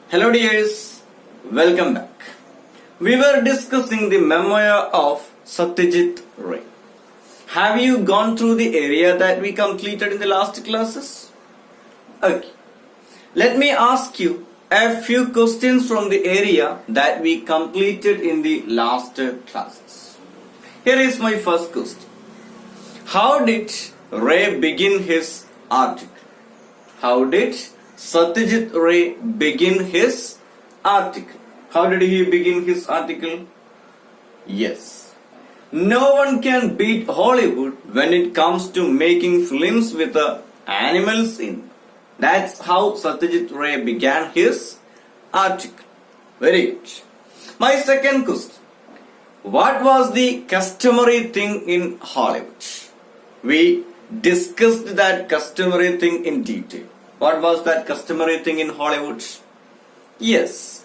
Hello dears, welcome back. We were discussing the memoir of Satyajit Ray. Have you gone through the area that we completed in the last classes? Okay. Let me ask you a few questions from the area that we completed in the last classes. Here is my first question. How did Ray begin his article? How did Satyajit Ray begin his article? How did he begin his article? Yes. No one can beat Hollywood when it comes to making films with animals in. That's how Satyajit Ray began his article. Very good. My second question. What was the customary thing in Hollywood? We discussed that customary thing in detail. What was that customary thing in Hollywood? Yes,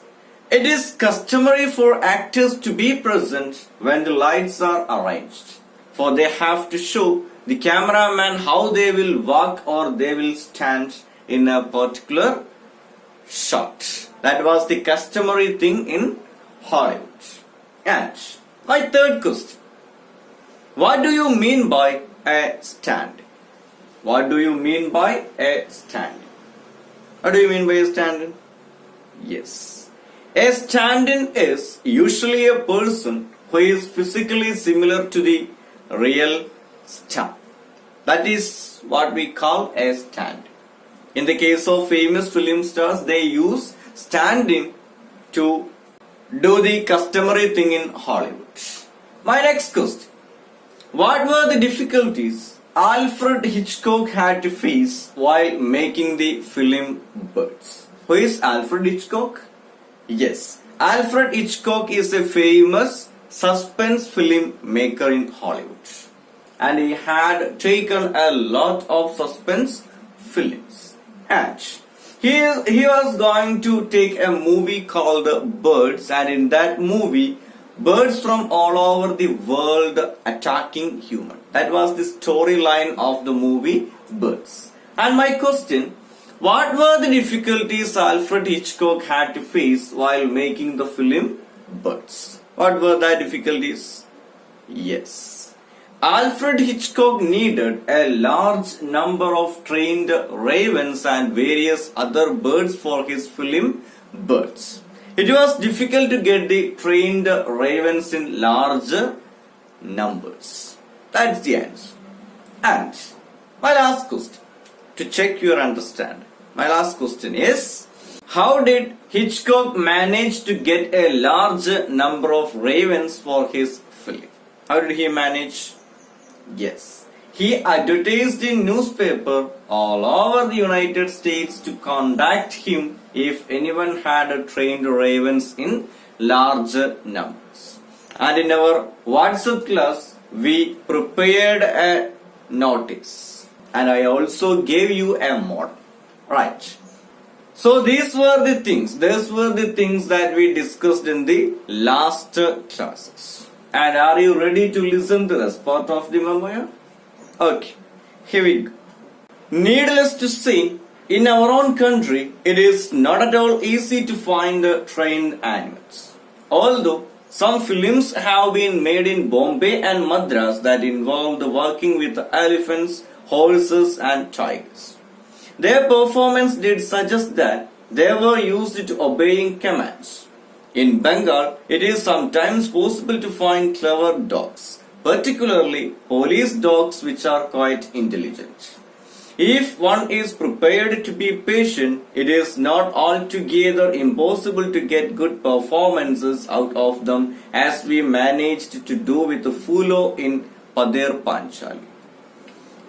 it is customary for actors to be present when the lights are arranged. For they have to show the cameraman how they will walk or they will stand in a particular shot. That was the customary thing in Hollywood. And my third question. What do you mean by a stand? What do you mean by a stand? What do you mean by a stand-in? Yes. A stand-in is usually a person who is physically similar to the real star. That is what we call a stand. In the case of famous film stars, they use stand-in to do the customary thing in Hollywood. My next question. What were the difficulties Alfred Hitchcock had to face while making the film Birds? Who is Alfred Hitchcock? Yes, Alfred Hitchcock is a famous suspense film maker in Hollywood. And he had taken a lot of suspense films. And he was going to take a movie called Birds, and in that movie, birds from all over the world attacking human. That was the storyline of the movie Birds. And my question, what were the difficulties Alfred Hitchcock had to face while making the film Birds? What were the difficulties? Yes. Alfred Hitchcock needed a large number of trained ravens and various other birds for his film Birds. It was difficult to get the trained ravens in large numbers. That's the answer. And my last question, to check your understanding. My last question is, how did Hitchcock manage to get a large number of ravens for his film? How did he manage? Yes. He advertised in newspaper all over the United States to contact him if anyone had trained ravens in large numbers. And in our WhatsApp class, we prepared a notice. And I also gave you a model. Right. So these were the things. These were the things that we discussed in the last classes. And are you ready to listen to this part of the memoir? Okay, here we go. Needless to say, in our own country, it is not at all easy to find trained animals. Although some films have been made in Bombay and Madras that involved working with elephants, horses and tigers. Their performance did suggest that they were used to obeying commands. In Bengal, it is sometimes possible to find clever dogs, particularly police dogs which are quite intelligent. If one is prepared to be patient, it is not altogether impossible to get good performances out of them, as we managed to do with the Fulo in Pader Panchali.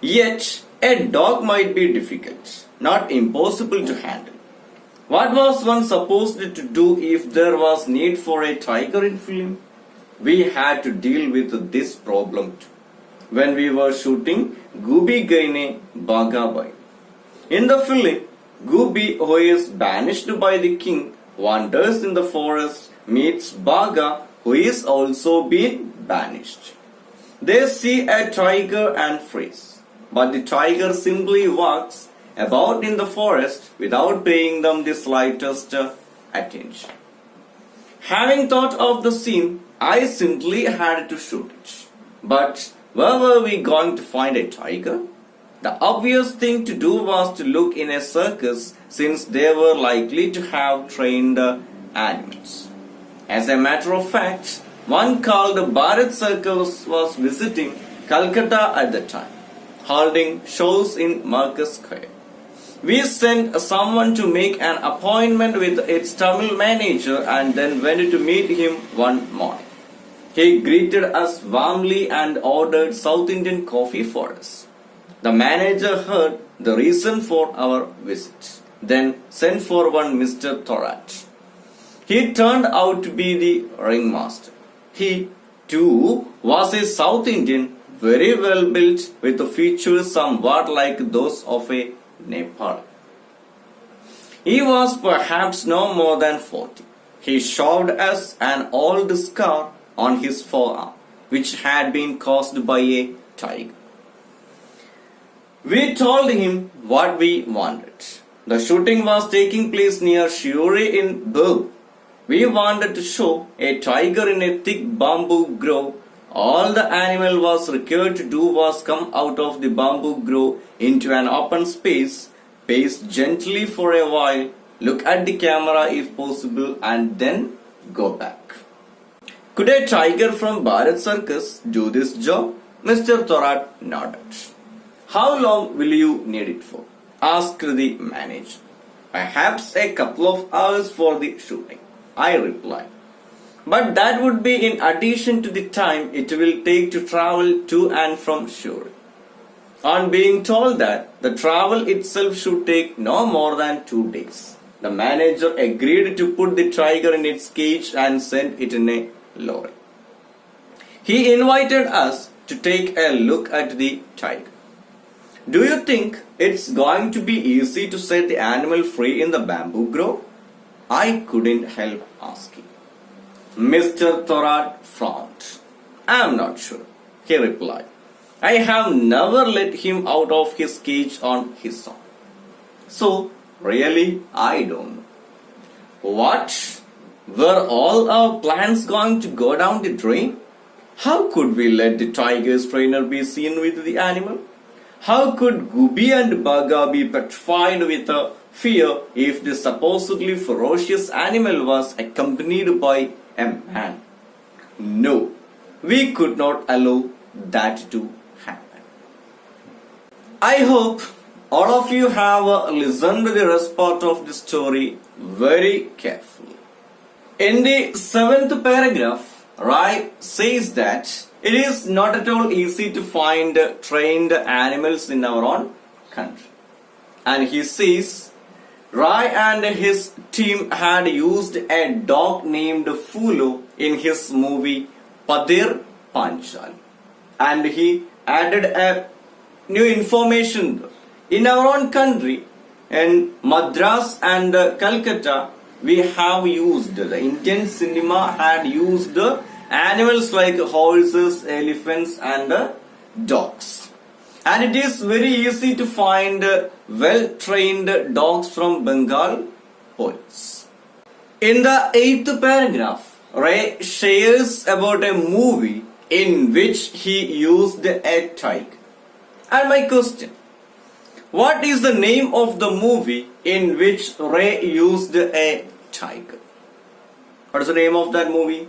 Yet, a dog might be difficult, not impossible to handle. What was one supposed to do if there was need for a tiger in film? We had to deal with this problem too when we were shooting Gubi Gaine Bagabai. In the film, Gubi, who is banished by the king, wanders in the forest, meets Baga, who is also been banished. They see a tiger and freeze, but the tiger simply walks about in the forest without paying them the slightest attention. Having thought of the scene, I simply had to shoot it. But where were we going to find a tiger? The obvious thing to do was to look in a circus, since they were likely to have trained animals. As a matter of fact, one called Bharat Circus was visiting Calcutta at the time, holding shows in Marcus Square. We sent someone to make an appointment with its Tamil manager and then went to meet him one morning. He greeted us warmly and ordered South Indian coffee for us. The manager heard the reason for our visit, then sent for one Mr. Thorat. He turned out to be the ringmaster. He, too, was a South Indian, very well built, with features somewhat like those of a Nepali. He was perhaps no more than 40. He showed us an old scar on his forearm, which had been caused by a tiger. We told him what we wanted. The shooting was taking place near Shuri in Burg. We wanted to show a tiger in a thick bamboo grove. All the animal was required to do was come out of the bamboo grove into an open space, pace gently for a while, look at the camera if possible, and then go back. Could a tiger from Bharat Circus do this job? Mr. Thorat nodded. How long will you need it for? Asked the manager. Perhaps a couple of hours for the shooting, I replied. But that would be in addition to the time it will take to travel to and from Shuri. On being told that the travel itself should take no more than 2 days, the manager agreed to put the tiger in its cage and send it in a lorry. He invited us to take a look at the tiger. Do you think it's going to be easy to set the animal free in the bamboo grove? I couldn't help asking. Mr. Thorat frowned. I'm not sure, he replied. I have never let him out of his cage on his own. So, really, I don't know. What? Were all our plans going to go down the drain? How could we let the tiger's trainer be seen with the animal? How could Gubi and Baga be petrified with fear if the supposedly ferocious animal was accompanied by a man? No, we could not allow that to happen. I hope all of you have listened to the rest part of the story very carefully. In the 7th paragraph, Rai says that it is not at all easy to find trained animals in our own country. And he says, Rai and his team had used a dog named Fulu in his movie Padir Panchal. And he added a new information. In our own country, in Madras and Calcutta, we have used, the Indian cinema had used animals like horses, elephants and dogs. And it is very easy to find well-trained dogs from Bengal police. In the 8th paragraph, Ray shares about a movie in which he used a tiger. And my question, what is the name of the movie in which Ray used a tiger? What is the name of that movie?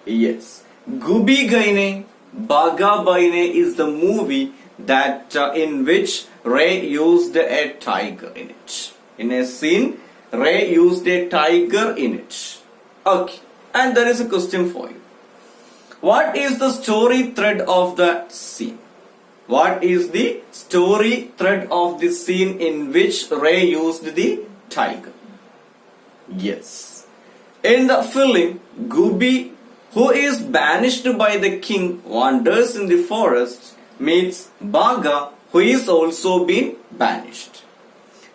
Yes, Gubi Gaine Baga Baine is the movie that in which Ray used a tiger in it. In a scene, Ray used a tiger in it. Okay, and there is a question for you. What is the story thread of the scene? What is the story thread of the scene in which Ray used the tiger? Yes. In the film, Gubi, who is banished by the king, wanders in the forest, meets Baga, who is also been banished.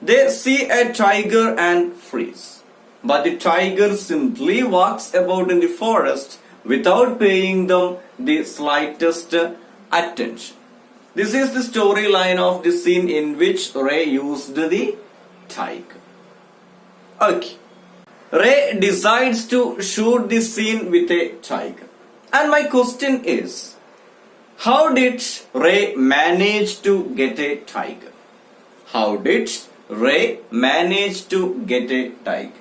They see a tiger and freeze. But the tiger simply walks about in the forest without paying them the slightest attention. This is the storyline of the scene in which Ray used the tiger. Okay. Ray decides to shoot the scene with a tiger. And my question is, how did Ray manage to get a tiger? How did Ray manage to get a tiger?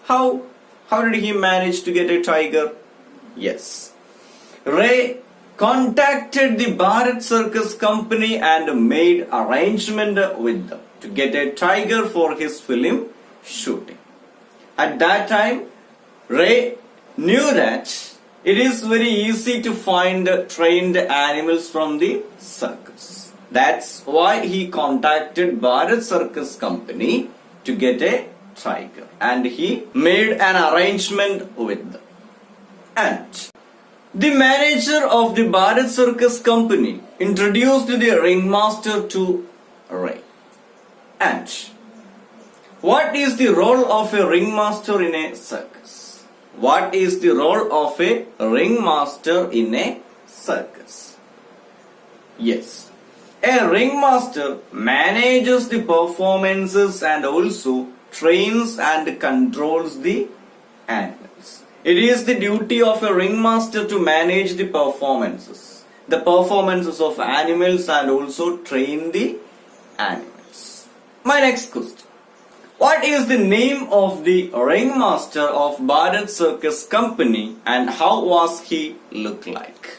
How did he manage to get a tiger? Yes. Ray contacted the Bharat Circus company and made arrangement with them to get a tiger for his film shooting. At that time, Ray knew that it is very easy to find trained animals from the circus. That's why he contacted Bharat Circus company to get a tiger, and he made an arrangement with them. And the manager of the Bharat Circus company introduced the ringmaster to Ray. And what is the role of a ringmaster in a circus? What is the role of a ringmaster in a circus? Yes, a ringmaster manages the performances and also trains and controls the animals. It is the duty of a ringmaster to manage the performances of animals and also train the animals. My next question. What is the name of the ringmaster of Bharat Circus company and how was he look like?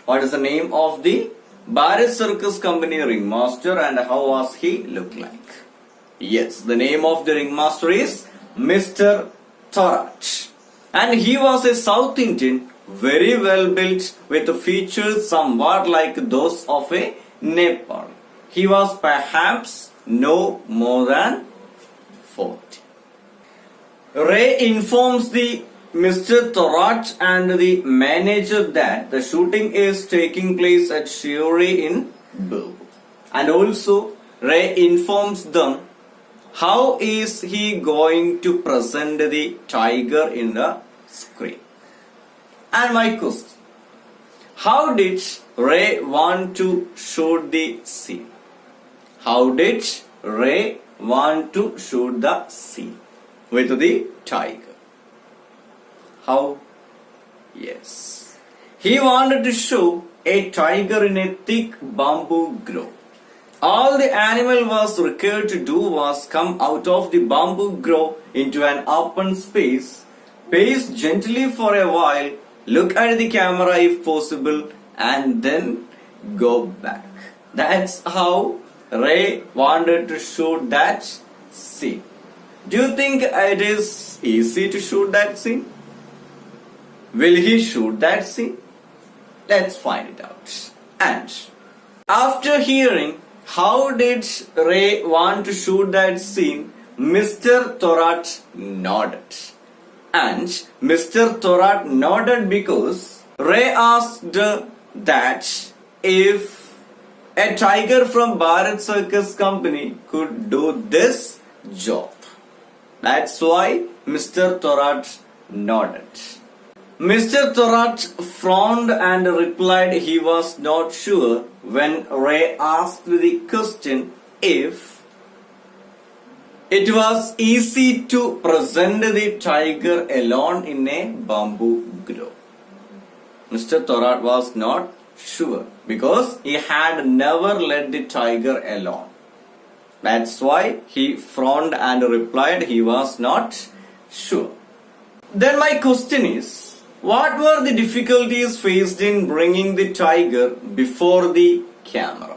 What is the name of the Bharat Circus company ringmaster and how was he look like? Yes, the name of the ringmaster is Mr. Thorat. And he was a South Indian, very well built with features somewhat like those of a Nepal. He was perhaps no more than 40. Ray informs the Mr. Thorat and the manager that the shooting is taking place at Shiori in Bilbo. And also Ray informs them how is he going to present the tiger in the screen. And my question, how did Ray want to shoot the scene? How did Ray want to shoot the scene with the tiger? How? Yes. He wanted to show a tiger in a thick bamboo grove. All the animal was required to do was come out of the bamboo grove into an open space, pace gently for a while, look at the camera if possible, and then go back. That's how Ray wanted to shoot that scene. Do you think it is easy to shoot that scene? Will he shoot that scene? Let's find it out. And after hearing how did Ray want to shoot that scene, Mr. Thorat nodded. And Mr. Thorat nodded because Ray asked that if a tiger from Bharat Circus company could do this job. That's why Mr. Thorat nodded. Mr. Thorat frowned and replied he was not sure when Ray asked the question if it was easy to present the tiger alone in a bamboo grove. Mr. Thorat was not sure because he had never led the tiger alone. That's why he frowned and replied he was not sure. Then my question is, what were the difficulties faced in bringing the tiger before the camera?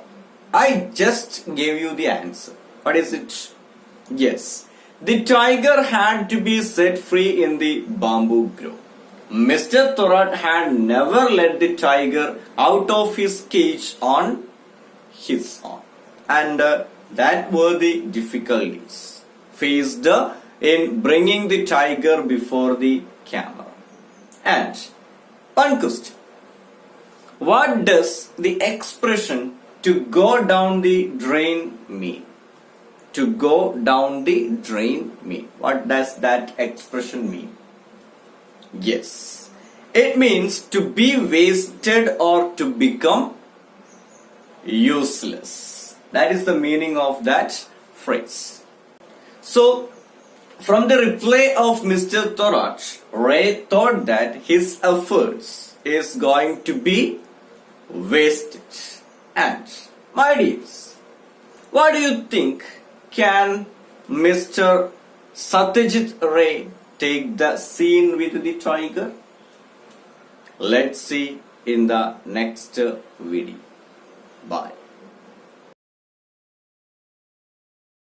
I just gave you the answer. What is it? Yes, the tiger had to be set free in the bamboo grove. Mr. Thorat had never let the tiger out of his cage on his own. And that were the difficulties faced in bringing the tiger before the camera. And one question, what does the expression to go down the drain mean? To go down the drain mean? What does that expression mean? Yes, it means to be wasted or to become useless. That is the meaning of that phrase. So, From the reply of Mr. Thorat, Ray thought that his efforts is going to be wasted. And, my dears, what do you think? Can Mr. Satyajit Ray take the scene with the tiger? Let's see in the next video. Bye.